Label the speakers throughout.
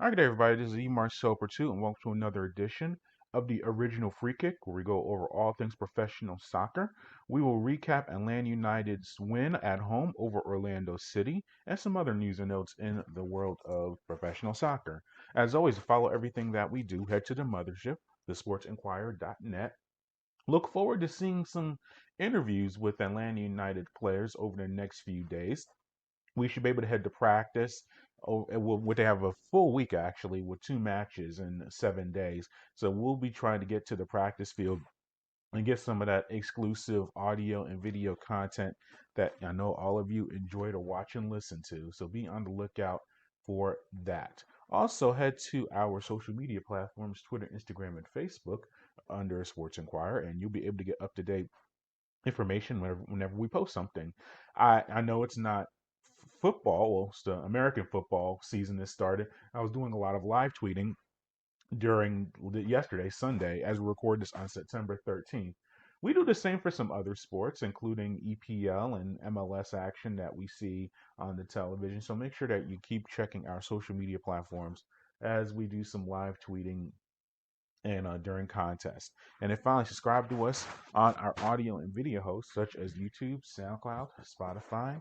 Speaker 1: All right, good day, everybody. This is E. Marcel Pertut, and welcome to another edition of the Original Free Kick, where we go over all things professional soccer. We will recap Atlanta United's win at home over Orlando City and some other news and notes in the world of professional soccer. As always, to follow everything that we do, head to the mothership, thesportsinquirer.net. Look forward to seeing some interviews with Atlanta United players over the next few days. We should be able to head to practice. Oh, they have a full week actually with two matches in 7 days. So we'll be trying to get to the practice field and get some of that exclusive audio and video content that I know all of you enjoy to watch and listen to. So be on the lookout for that. Also, head to our social media platforms Twitter, Instagram, and Facebook under Sports Inquirer, and you'll be able to get up to date information whenever we post something. I know it's not football, well, it's the American football season that started. I was doing a lot of live tweeting during yesterday, Sunday, as we record this on September 13th. We do the same for some other sports, including EPL and MLS action that we see on the television. So make sure that you keep checking our social media platforms as we do some live tweeting and during contests. And then finally, subscribe to us on our audio and video hosts such as YouTube, SoundCloud, Spotify,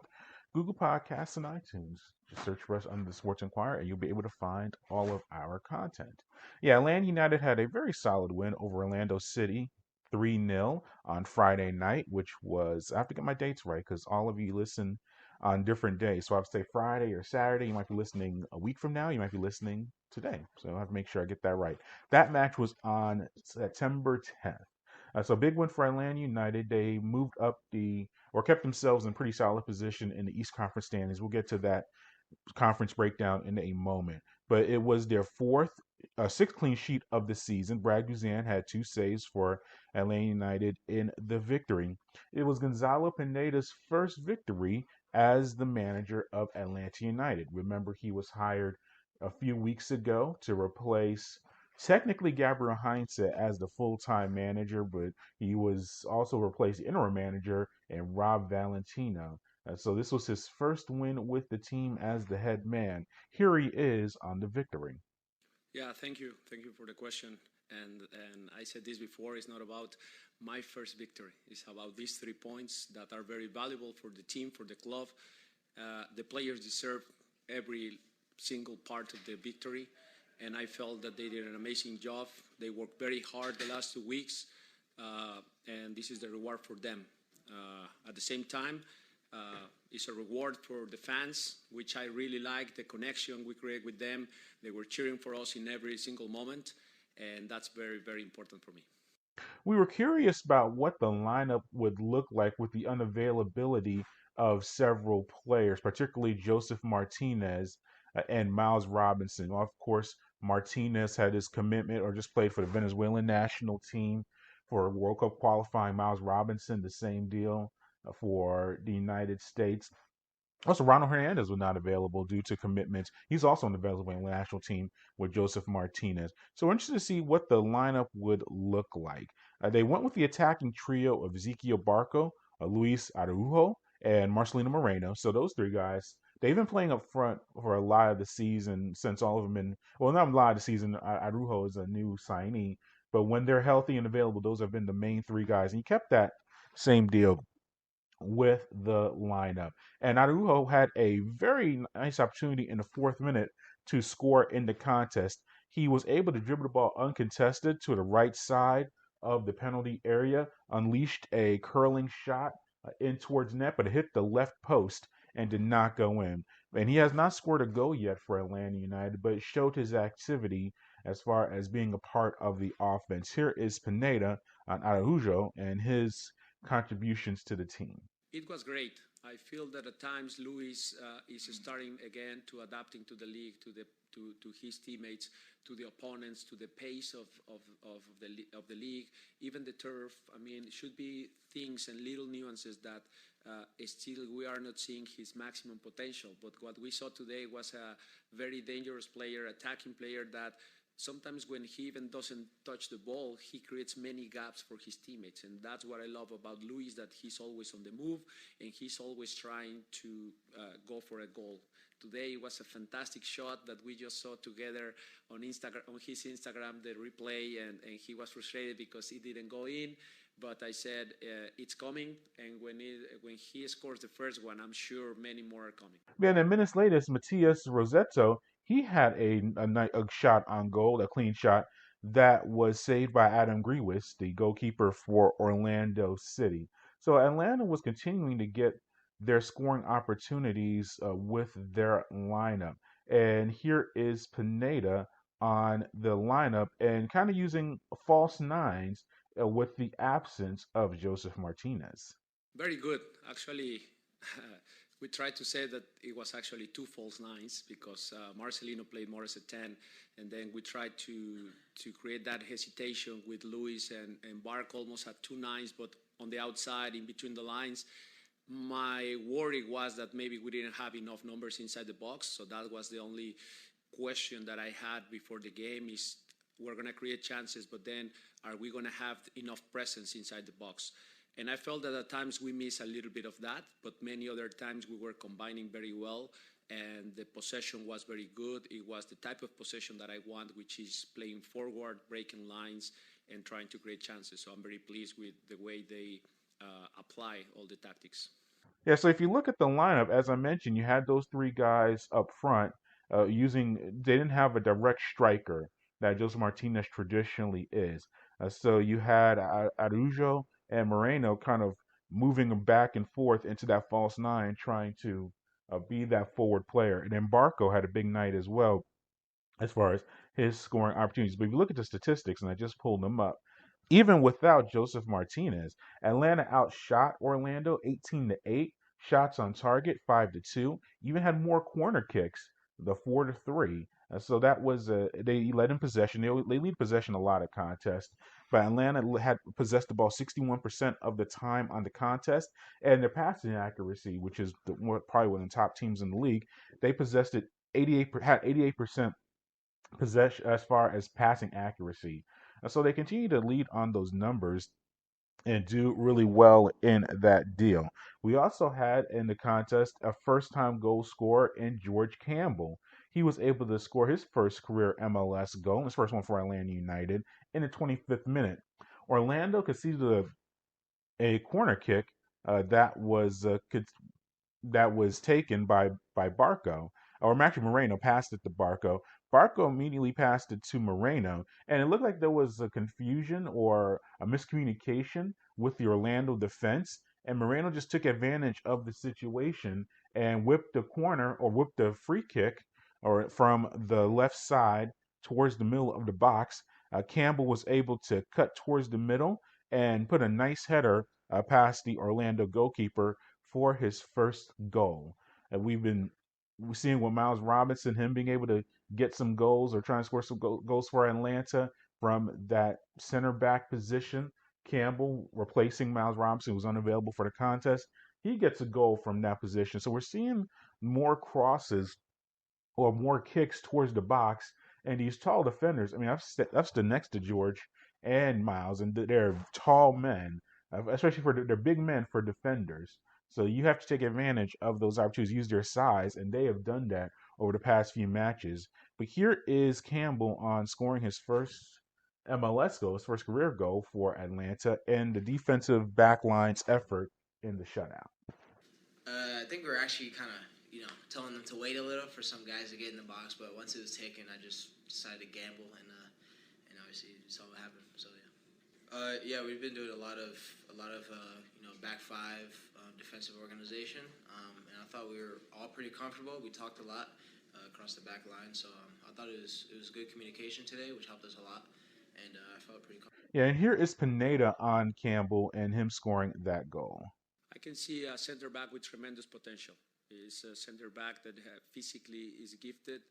Speaker 1: Google Podcasts, and iTunes. Just search for us under the Sports Inquirer and you'll be able to find all of our content. Yeah, Atlanta United had a very solid win over Orlando City. 3-0 on Friday night, which was, I have to get my dates right because all of you listen on different days. So I have to say Friday or Saturday. You might be listening a week from now. You might be listening today. So I have to make sure I get that right. That match was on September 10th. So big win for Atlanta United. They moved up or kept themselves in pretty solid position in the East Conference standings. We'll get to that conference breakdown in a moment. But it was their sixth clean sheet of the season. Brad Guzan had two saves for Atlanta United in the victory. It was Gonzalo Pineda's first victory as the manager of Atlanta United. Remember, he was hired a few weeks ago to replace technically Gabriel Heinze as the full-time manager, but he was also replaced interim manager and Rob Valentino. So this was his first win with the team as the head man. Here he is on the victory.
Speaker 2: Yeah, thank you. Thank you for the question. And I said this before, it's not about my first victory. It's about these 3 points that are very valuable for the team, for the club. The players deserve every single part of the victory. And I felt that they did an amazing job. They worked very hard the last 2 weeks. And this is the reward for them. At the same time, it's a reward for the fans, which I really like, the connection we create with them. They were cheering for us in every single moment, and that's very, very important for me.
Speaker 1: We were curious about what the lineup would look like with the unavailability of several players, particularly Joseph Martinez and Miles Robinson. Well, of course, Martinez had his commitment or just played for the Venezuelan national team for World Cup qualifying. Miles Robinson, the same deal for the United States. Also, Ronald Hernandez was not available due to commitments. He's also on the Venezuelan national team with Joseph Martinez. So we're interested to see what the lineup would look like. They went with the attacking trio of Ezequiel Barco, Luis Araujo, and Marcelino Moreno. So those three guys, they've been playing up front for a lot of the season since all of them been, well, not a lot of the season. Araujo is a new signee. But when they're healthy and available, those have been the main three guys. And he kept that same deal with the lineup. And Araujo had a very nice opportunity in the fourth minute to score in the contest. He was able to dribble the ball uncontested to the right side of the penalty area, unleashed a curling shot in towards net, but it hit the left post and did not go in. And he has not scored a goal yet for Atlanta United, but showed his activity as far as being a part of the offense. Here is Pineda on Araujo and his contributions to the team.
Speaker 2: It was great. I feel that at times Luis is starting again to adapting to the league, to his teammates, to the opponents, to the pace of the league, even the turf. I mean, it should be things and little nuances that still we are not seeing his maximum potential. But what we saw today was a very dangerous player, attacking player that sometimes when he even doesn't touch the ball, he creates many gaps for his teammates. And that's what I love about Luis, that he's always on the move and he's always trying to go for a goal. today. It was a fantastic shot that we just saw together on Instagram, on his Instagram, the replay, and he was frustrated because it didn't go in. But I said it's coming, and when he scores the first one, I'm sure many more are coming.
Speaker 1: Then, and minutes later, it's Matias Rosetto. He had a shot on goal, a clean shot that was saved by Adam Grewis, the goalkeeper for Orlando City. So Atlanta was continuing to get their scoring opportunities with their lineup. And here is Pineda on the lineup and kind of using false nines with the absence of Joseph Martinez.
Speaker 2: Very good. Actually, we tried to say that it was actually two false nines because Marcelino played more as a 10, and then we tried to create that hesitation with Luis and Bark almost had two nines, but on the outside, in between the lines. My worry was that maybe we didn't have enough numbers inside the box, so that was the only question that I had before the game is we're going to create chances, but then are we going to have enough presence inside the box? And I felt that at times we missed a little bit of that, but many other times we were combining very well, and the possession was very good. It was the type of possession that I want, which is playing forward, breaking lines, and trying to create chances. So I'm very pleased with the way they apply all the tactics.
Speaker 1: Yeah, so if you look at the lineup, as I mentioned, you had those three guys up front they didn't have a direct striker that Jose Martinez traditionally is. So you had Arujo and Moreno kind of moving back and forth into that false nine, trying to be that forward player. And then Barco had a big night as well as far as his scoring opportunities. But if you look at the statistics, and I just pulled them up, even without Joseph Martinez, Atlanta outshot Orlando 18-8, shots on target 5-2, even had more corner kicks, the 4-3. So that was they led in possession. They lead possession a lot of contests, but Atlanta had possessed the ball 61% of the time on the contest, and their passing accuracy, which is probably one of the top teams in the league, they possessed it 88% possession as far as passing accuracy. So they continue to lead on those numbers and do really well in that deal. We also had in the contest a first time goal scorer in George Campbell. He was able to score his first career MLS goal, his first one for Atlanta United, in the 25th minute. Orlando conceded a corner kick that was taken by Barco, or actually Moreno passed it to Barco. Barco immediately passed it to Moreno, and it looked like there was a confusion or a miscommunication with the Orlando defense, and Moreno just took advantage of the situation and whipped the corner or whipped the free kick or from the left side towards the middle of the box. Campbell was able to cut towards the middle and put a nice header past the Orlando goalkeeper for his first goal. And we've been seeing with Miles Robinson, him being able to get some goals or trying to score some goals for Atlanta from that center back position. Campbell replacing Miles Robinson, who was unavailable for the contest. He gets a goal from that position. So we're seeing more crosses or more kicks towards the box. And these tall defenders, I mean, I've stood next to George and Miles, and they're tall men, especially for they're big men for defenders. So you have to take advantage of those opportunities, use their size, and they have done that over the past few matches. But here is Campbell on scoring his first MLS goal, his first career goal for Atlanta, and the defensive backline's effort in the shutout.
Speaker 3: I think we were actually kind of, telling them to wait a little for some guys to get in the box, but once it was taken, I just decided to gamble, and obviously you saw what happened. So yeah, we've been doing a lot of back five defensive organization, and I thought we were all pretty comfortable. We talked a lot across the back line, so I thought it was good communication today, which helped us a lot, and I felt pretty comfortable.
Speaker 1: Yeah, and here is Pineda on Campbell and him scoring that goal.
Speaker 2: I can see a center back with tremendous potential. He's a center back that physically is gifted.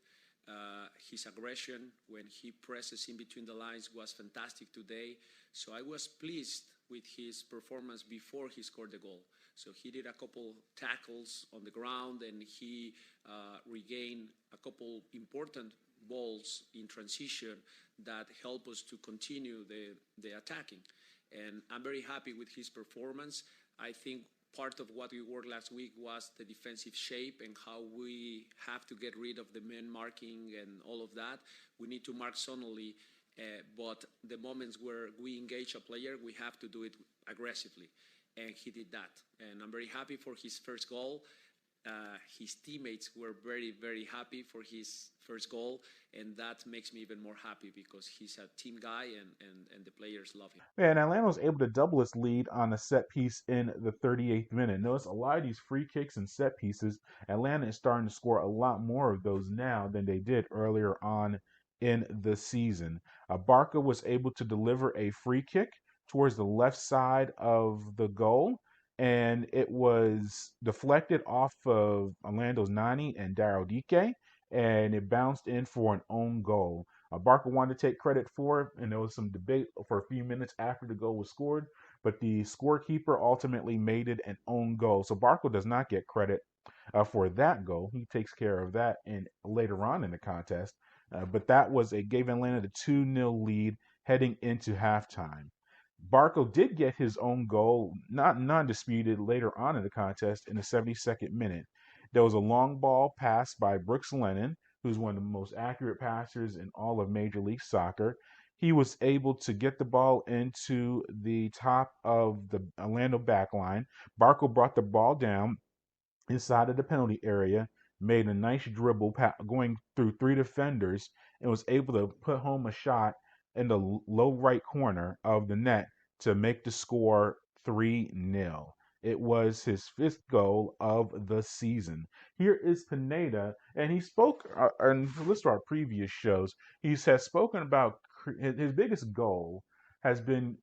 Speaker 2: His aggression when he presses in between the lines was fantastic today. So I was pleased with his performance before he scored the goal. So he did a couple tackles on the ground and he regained a couple important balls in transition that help us to continue the attacking. And I'm very happy with his performance. I think part of what we worked last week was the defensive shape and how we have to get rid of the man marking and all of that. We need to mark zonally, but the moments where we engage a player, we have to do it aggressively. And he did that. And I'm very happy for his first goal. His teammates were very, very happy for his first goal, and that makes me even more happy because he's a team guy and the players love him.
Speaker 1: And Atlanta was able to double its lead on a set piece in the 38th minute. Notice a lot of these free kicks and set pieces, Atlanta is starting to score a lot more of those now than they did earlier on in the season. Barca was able to deliver a free kick towards the left side of the goal, and it was deflected off of Orlando's Nani and Daryl Dike, and it bounced in for an own goal. Barca wanted to take credit for it, and there was some debate for a few minutes after the goal was scored, but the scorekeeper ultimately made it an own goal. So Barca does not get credit for that goal. He takes care of that later on in the contest. But that gave Atlanta the 2-0 lead heading into halftime. Barco did get his own goal, not non-disputed, later on in the contest in the 72nd minute. There was a long ball pass by Brooks Lennon, who's one of the most accurate passers in all of Major League Soccer. He was able to get the ball into the top of the Orlando backline. Barco brought the ball down inside of the penalty area, made a nice dribble going through three defenders, and was able to put home a shot in the low right corner of the net to make the score 3-0. It was his fifth goal of the season. Here is Pineda, and he spoke, and listen to our previous shows, he has spoken about his biggest goal has been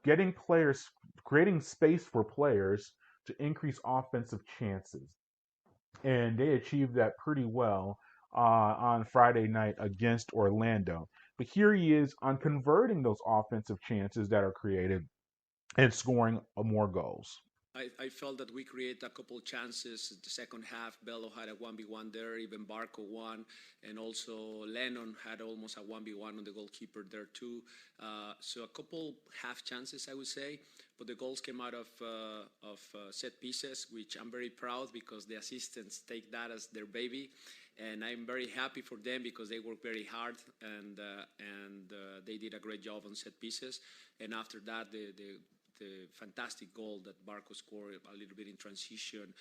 Speaker 1: getting players, creating space for players to increase offensive chances. And they achieved that pretty well on Friday night against Orlando. But here he is on converting those offensive chances that are created and scoring more goals.
Speaker 2: I felt that we created a couple chances. The second half, Bello had a 1v1 there, even Barco won, and also Lennon had almost a 1v1 on the goalkeeper there too. So a couple half chances, I would say, but the goals came out of set pieces, which I'm very proud because the assistants take that as their baby. And I'm very happy for them because they work very hard and they did a great job on set pieces. And after that, the fantastic goal that Barco scored a little bit in transition,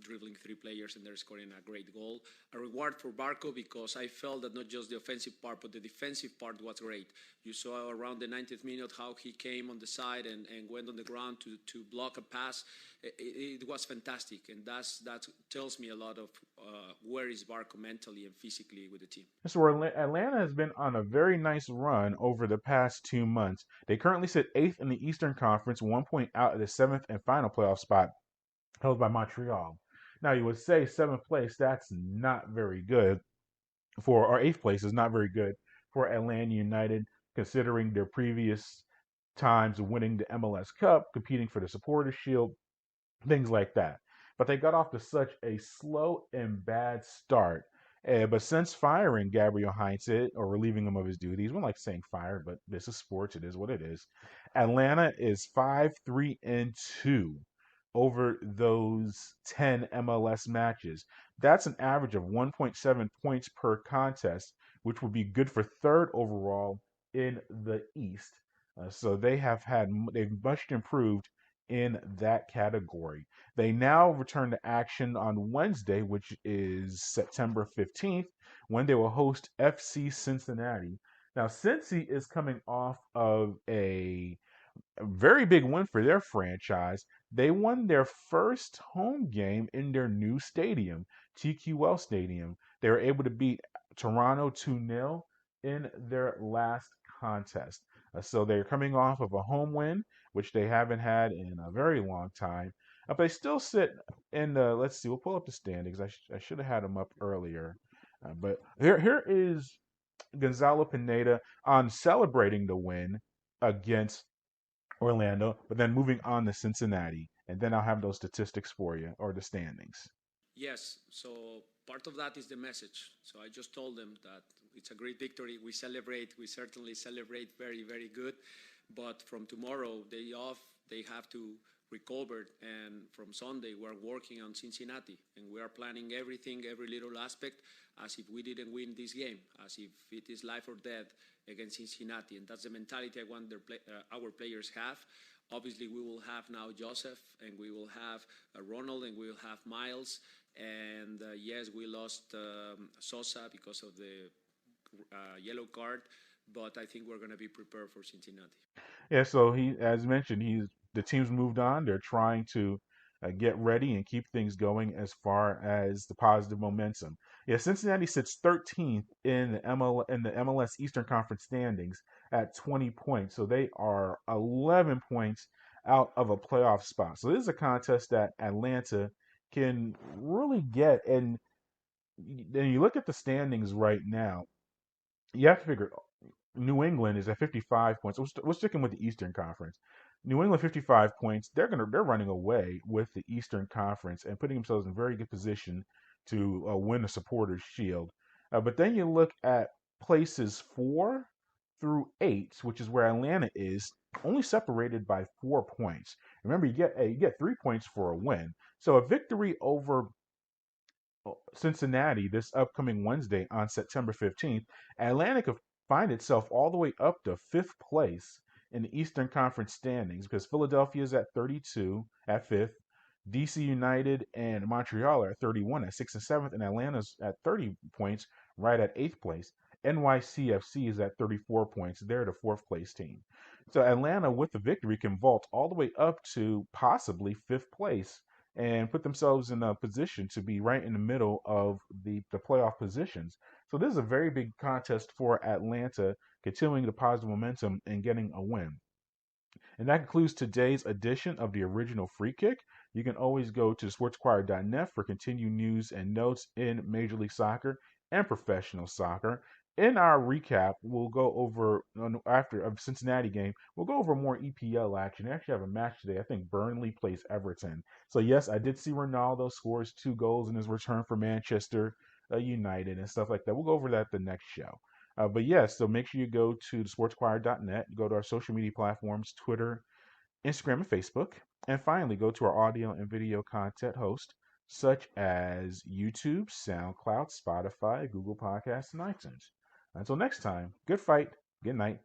Speaker 2: dribbling three players and they're scoring a great goal. A reward for Barco because I felt that not just the offensive part, but the defensive part was great. You saw around the 90th minute how he came on the side and went on the ground to block a pass. It was fantastic, and that tells me a lot of where is Barco mentally and physically with the team.
Speaker 1: So Atlanta has been on a very nice run over the past 2 months. They currently sit 8th in the Eastern Conference, 1 point out of the 7th and final playoff spot held by Montreal. Now, you would say 7th place, that's not very good or 8th place is not very good for Atlanta United, considering their previous times winning the MLS Cup, competing for the Supporters Shield, things like that. But they got off to such a slow and bad start. But since firing Gabriel Heinze or relieving him of his duties, we don't like saying fired, but this is sports. It is what it is. Atlanta is 5-3-2 over those 10 MLS matches. That's an average of 1.7 points per contest, which would be good for third overall in the East. So they've much improved in that category. They now return to action on Wednesday, which is September 15th, when they will host FC Cincinnati. Now, Cincy is coming off of a very big win for their franchise. They won their first home game in their new stadium, TQL Stadium. They were able to beat Toronto 2-0 in their last contest. So they're coming off of a home win, which they haven't had in a very long time. But they still sit in the, let's see, we'll pull up the standings. I should have had them up earlier. But here is Gonzalo Pineda on celebrating the win against Orlando, but then moving on to Cincinnati. And then I'll have those statistics for you, or the standings.
Speaker 2: Yes, so part of that is the message. So I just told them that it's a great victory. We certainly celebrate very, very good. But from tomorrow, day off, they have to recovered, and from Sunday we're working on Cincinnati, and we are planning everything, every little aspect, as if we didn't win this game, as if it is life or death against Cincinnati, and that's the mentality I want our players have. Obviously, we will have now Joseph, and we will have Ronald, and we will have Miles, and yes, we lost Sosa because of the yellow card, but I think we're going to be prepared for Cincinnati.
Speaker 1: Yeah, so as mentioned, the team's moved on. They're trying to get ready and keep things going as far as the positive momentum. Yeah, Cincinnati sits 13th in the MLS Eastern Conference standings at 20 points, so they are 11 points out of a playoff spot. So this is a contest that Atlanta can really get. And then you look at the standings right now. You have to figure New England is at 55 points. We're sticking with the Eastern Conference. New England 55 points. They're running away with the Eastern Conference and putting themselves in very good position to win the Supporters Shield. But then you look at places 4 through 8, which is where Atlanta is, only separated by 4 points. Remember, you get 3 points for a win. So a victory over Cincinnati this upcoming Wednesday on September 15th, Atlanta could find itself all the way up to fifth place in the Eastern Conference standings because Philadelphia is at 32 at fifth. DC United and Montreal are at 31 at sixth and seventh, and Atlanta's at 30 points right at eighth place. NYCFC is at 34 points. They're the fourth place team. So Atlanta, with the victory, can vault all the way up to possibly fifth place and put themselves in a position to be right in the middle of the playoff positions. So this is a very big contest for Atlanta, continuing the positive momentum and getting a win. And that concludes today's edition of the Original Free Kick. You can always go to sportsinquirer.net for continued news and notes in Major League Soccer and professional soccer. In our recap, we'll go over, after a Cincinnati game, we'll go over more EPL action. They actually have a match today. I think Burnley plays Everton. So, yes, I did see Ronaldo scores 2 goals in his return for Manchester United and stuff like that. We'll go over that the next show. But yes, so make sure you go to sportsinquirer.net, go to our social media platforms, Twitter, Instagram, and Facebook. And finally, go to our audio and video content host, such as YouTube, SoundCloud, Spotify, Google Podcasts, and iTunes. Until next time, good fight, good night,